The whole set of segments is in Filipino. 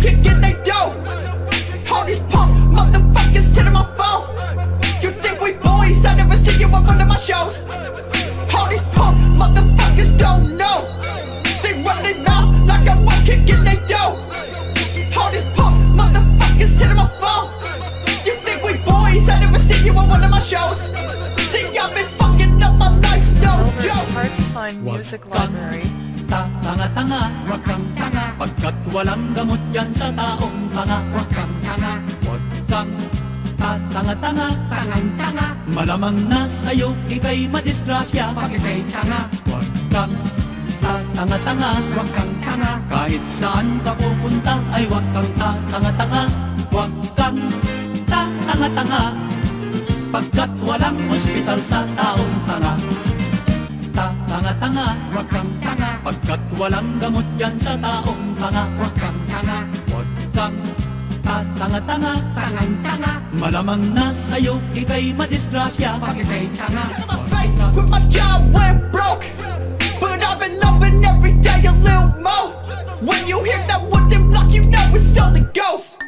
kicking they dough. All these punk motherfuckers sitting my phone. You think we boys? I never seen you at one of my shows. All these punk motherfuckers don't know. They run their mouth like I'm kicking they dough. All these punk motherfuckers sitting my phone. You think we boys? I never seen you at one of my shows. See, I've been fucking up my life, no However, joke. it's hard to find music library. Tanga-tanga, wag kang tanga, pagkat walang gamot yan sa taong tanga. Wag kang tanga, wag kang tanga-tanga, tangang-tanga. Malamang na sa'yo, ika'y madisgrasya, pag ika'y tanga. Wag kang tanga-tanga, wag kang tanga. Kahit saan ka pupunta, ay wag kang tanga-tanga. Wag kang tanga-tanga, pagkat walang ospital sa taong tanga. Tanga-tanga, wag kang tanga, pagkat walang gamot yan sa taong tanga. Wag kang tanga, wag kang tanga-tanga, tangang-tanga. Malamang na sa'yo, ika'y madisgrasya, pag ika'y tanga. My face with my job went broke, but I've been loving every day a little more. When you hear that wooden block, you know it's all the ghost.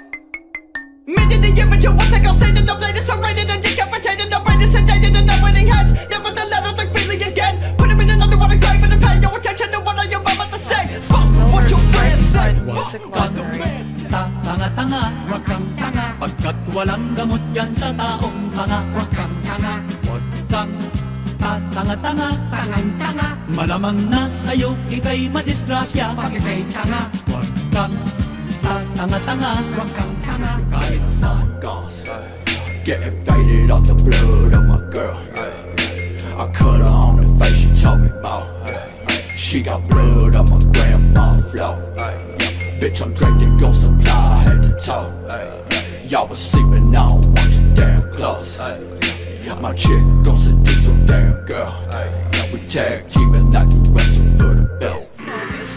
Made in the image of what I say that I'm latest, I'm rated and decapitated, I'm rated, sedated, and I'm winning heads. Never the letter, like feeling again. Put him in an underwater grave and pay no attention to what I am about to say. Fuck what your friends say. Music library. Tanga-tanga, wag kang tanga, pagkat walang gamot yan sa taong tanga. Wag kang tanga, wag kang tanga-tanga, tangang-tanga. Malamang na sa'yo, ika'y madisgrasya, pag ika'y tanga. Wag kang tanga-tanga, wag kang tanga. Kahit saan getting faded off the blood of my girl. I cut her on the face, she told me about. She got blood on my grandma floor. Bitch, I'm drinking Ghost Supply head to toe. Y'all was sleeping, I don't want you damn close. My chick gon' seduce some damn girl. We tag teaming like we wrestle for the belt.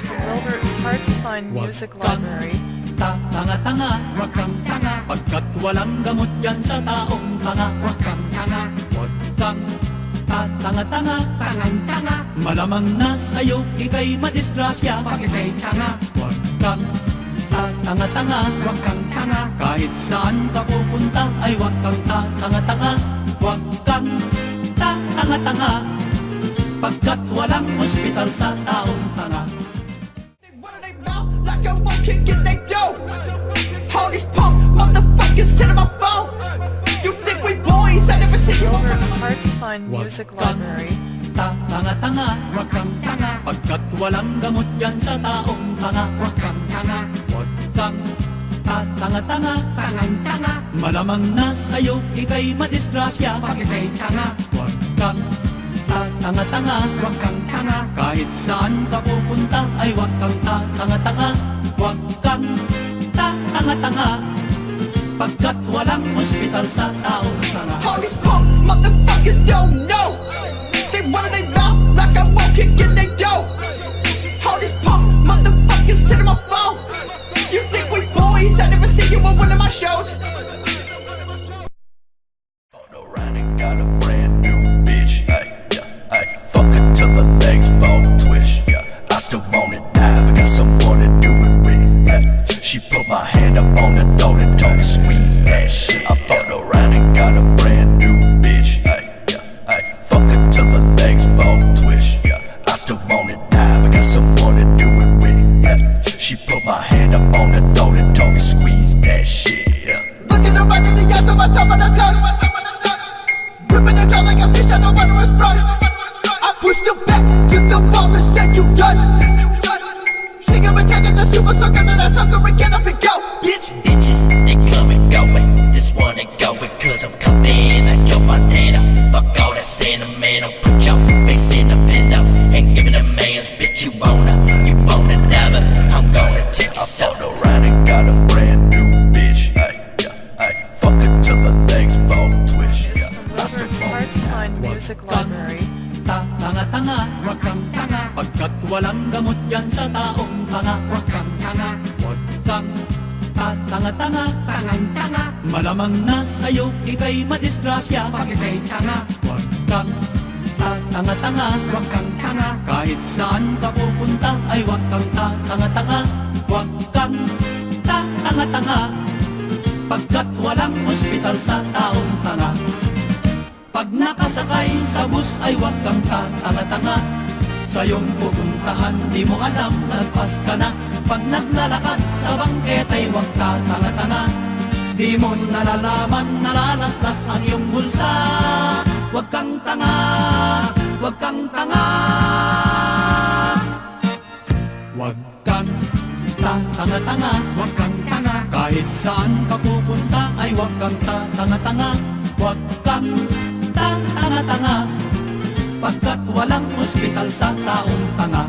However, it's hard to find music library. Tanga-tanga, wag kang tanga, pagkat walang gamot yan sa taong tanga. Wag kang tanga, wag kang tanga-tanga, tangang-tanga. Malamang na sa'yo, ika'y madisgrasya, pag ika'y tanga. Wag kang tanga-tanga, wag kang tanga. Kahit saan ka pupunta, ay wag kang tanga-tanga. Wag kang tanga-tanga, pagkat walang ospital sa taong tanga. They run their mouth like I'm kicking they dough. All these punk motherfuckers sitting my phone. You think we boys? I never seen you. However, it's hard to find music library. Tanga-tanga, wag kang tanga, pagkat walang gamot yan sa taong tanga. Wag kang tanga, wag kang tanga-tanga, tangang-tanga. Malamang na sa'yo, ika'y madisgrasya, pag ika'y tanga. Wag kang tanga-tanga, wag kang tanga. Kahit saan ka pupunta, ay wag kang tanga-tanga. Wag kang tanga-tanga, pagkat walang ospital sa taong tanga. All these punk motherfuckers don't know. They run their mouth like I'm kicking they dough. All these punk motherfuckers sitting my phone. You think we boys? I never seen you at one of my shows. Fucked around and got a brand new bitch. Fuck her till her legs bone twitch. I still wanna die, but got someone to do it with. She put my hand up on the door and told me squeeze that shit. I fucked around and got a brand new bitch. Fuck her till her legs bone twitch. I still wanna die, but got someone to do it with. She put my hand up on the door and told me squeeze that shit. Looking her right in the eyes on my top of the tongue. Ripping her jaw like a fish out of water and sprung. I pushed her back to the wall and said you done. She got me taking the super sucker and I sucker and get up and go, bitch. Bitches, they come and go, this one ain't going cause I'm coming like your Montana. Fuck all that sentimental, put your face in the pillow and give it a man's bitch. You wanna never, I'm gonna take you so. I fucked around and got a brand new bitch. Fuck her till her legs bone twitch. However, it's hard to find music library. Tanga-tanga, wag kang tanga, pagkat walang gamot yan sa taong tanga. Wag kang tanga, wag kang tanga-tanga, tangang-tanga. Malamang na sa'yo, ika'y madisgrasya, pag ika'y tanga. Wag kang tanga-tanga, wag kang tanga. Kahit saan ka pupunta, ay wag kang tanga-tanga. Wag kang tanga-tanga, pagkat walang ospital sa taong tanga. Pag nakasakay sa bus ay huwag kang tatanga-tanga, sa iyong pupuntahan di mo alam, nagpas ka na. Pag naglalakad sa bangketa ay huwag tatanga-tanga, di mo nalalaman, nalalaslas ang iyong bulsa. Huwag kang tanga, huwag kang tanga. Huwag kang tanga-tanga, huwag kang tanga. Kahit saan ka pupunta ay huwag kang tanga-tanga. Huwag kang tanga-tanga, pagkat walang ospital sa taong tanga.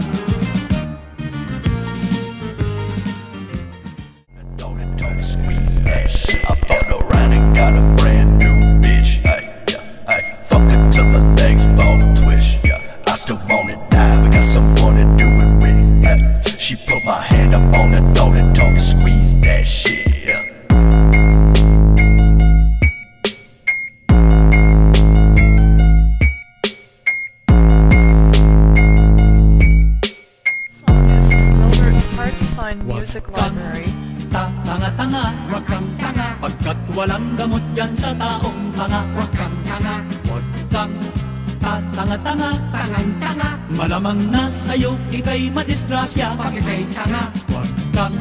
Don't squeeze that shit. I fucked around and got a brand new bitch. Ay, fuck her till her legs bone twitch. I still wanna die, but got someone to do it with. She put my hand up on the throat and told me squeeze that shit. Song is from Wilbert's Hard to Find Music Library. Tanga-tanga, huwag kang tanga, pagkat walang gamot yan sa taong tanga. Huwag kang tanga, huwag kang tanga-tanga, tangang-tanga. Malamang na sa'yo ika'y madisgrasya pag ika'y tanga. Huwag kang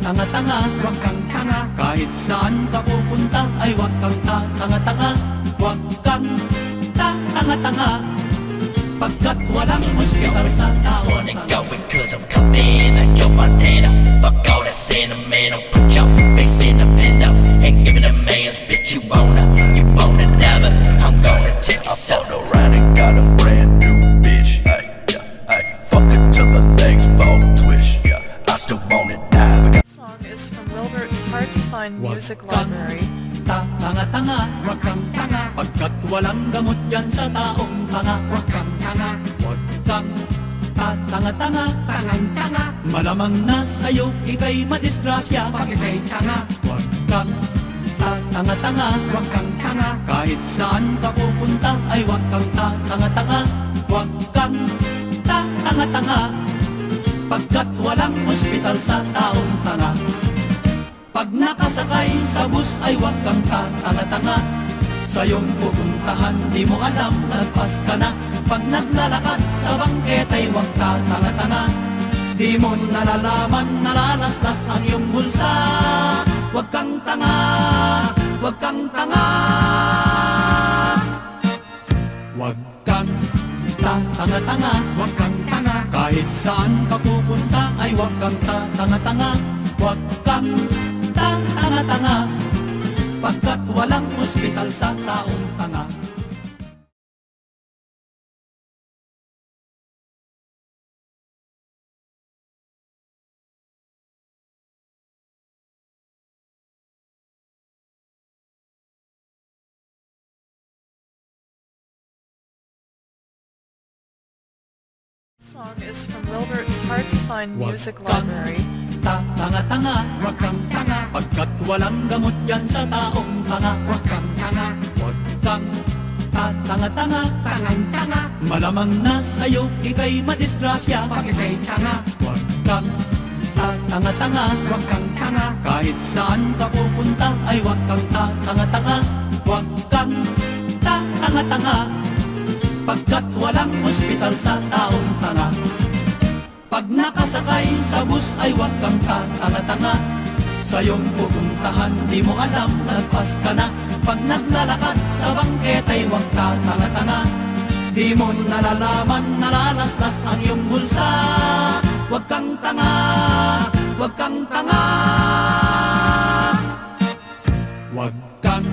tanga-tanga, huwag kang tanga. Kahit saan ka pupunta ay huwag kang tanga-tanga. Huwag kang tanga-tanga, pagkat walang ospital sa This taong one ain't tanga. going cause I'm coming like your Montana. Fuck all that sentimental, put your face in the pillow and give it a man's bitch. You wanna never, I'm gonna take you I so. fucked around and got a brand new bitch. Ay, fuck her till her legs bone twitch. I still wanna die, but got Song is from Wilbert's Hard to Find Music Huwag kang Library. tanga-tanga, huwag kang tanga, pagkat walang gamot yan sa taong tanga. Huwag kang tanga, huwag kang tanga-tanga, tangang-tanga. Malamang na sa'yo ika'y madisgrasya pag ika'y tanga. Huwag kang tanga-tanga, huwag kang tanga. Kahit saan ka pupunta ay huwag kang tanga-tanga. Huwag kang tanga-tanga, pagkat walang ospital sa taong tanga. Pag nakasakay sa bus ay huwag kang tanga-tanga, sa iyong pupuntahan di mo alam, nagpas ka na. Pag naglalakad sa bangketa ay huwag tanga-tanga, di mo nalalaman, nalalaslas ang iyong bulsa. Huwag kang tanga, huwag kang tanga. Huwag kang tanga-tanga, huwag kang tanga. Kahit saan ka pupunta ay huwag kang tanga-tanga. Huwag kang tanga-tanga, pagkat walang ospital sa taong tanga. Song is from Wilbert's Hard to Find Huwag Music kang Library. tanga-tanga, huwag kang tanga, pagkat walang gamot yan sa taong tanga. Huwag kang tanga, huwag kang tanga-tanga, tangang-tanga. Malamang na sa'yo ika'y madisgrasya pag ika'y tanga. Huwag kang tanga-tanga, huwag kang tanga. Kahit saan ka pupunta ay huwag kang tanga-tanga. Huwag kang tanga-tanga, pagkat walang ospital sa taong tanga. Pag nakasakay sa bus ay huwag kang tanga-tanga, sa iyong pupuntahan di mo alam, nagpas ka na. Pag naglalakad sa bangketa ay huwag tanga-tanga, di mo nalalaman, nalalaslas ang iyong bulsa. Huwag kang tanga, huwag kang tanga. Huwag kang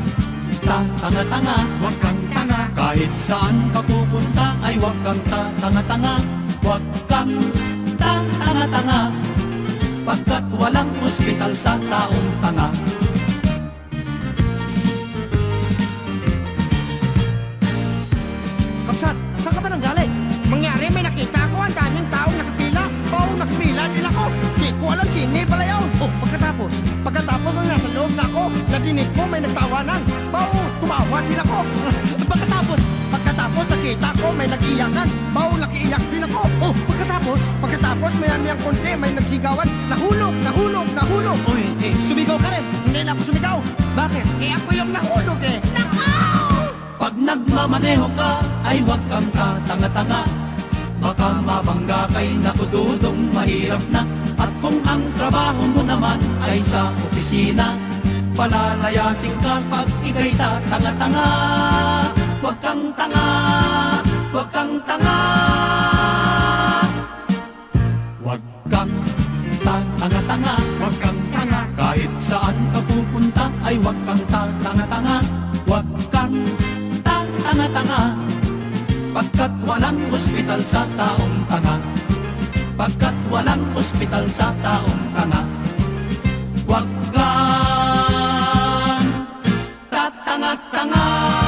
tanga-tanga, huwag kang tanga. Kahit saan ka pupunta ay huwag kang tanga-tanga. Huwag kang tanga-tanga, pagkat walang ospital sa taong tanga. Kapsat, saan ka ba nanggaling? Mangyari, may nakita ko ang daming taong nakapila. Oo, nakapila din ako. Di ko alam sini pala yun. Oh, pagkatapos ang nasa loob na ako, nadi narinig ko may nagtawanan. Bao, tumawa din ako. Pagkatapos nakita ko may nag-iyakan. Bao, nakiiyak din ako. Oh, Pagkatapos maya-mayang konti may nagsigawan. Nahulog. Uy, sumigaw ka rin. Hindi na ako sumigaw. Bakit? Ako yung nahulog eh. Nakaw! Pag nagmamaneho ka ay huwag kang tatanga-tanga. Baka mabangga kay nakududong mahirap na. At kung ang trabaho mo naman ay sa opisina, palalayasin ka pag ika'y tatanga-tanga. Huwag kang tanga, huwag kang tanga. Huwag kang tatanga-tanga, huwag kang tanga. Kahit saan ka pupunta ay huwag kang tatanga-tanga. Huwag kang tatanga-tanga. Pagkat walang ospital sa taong tanga. Pagkat walang ospital sa taong tanga. Huwag kang tatanga-tanga.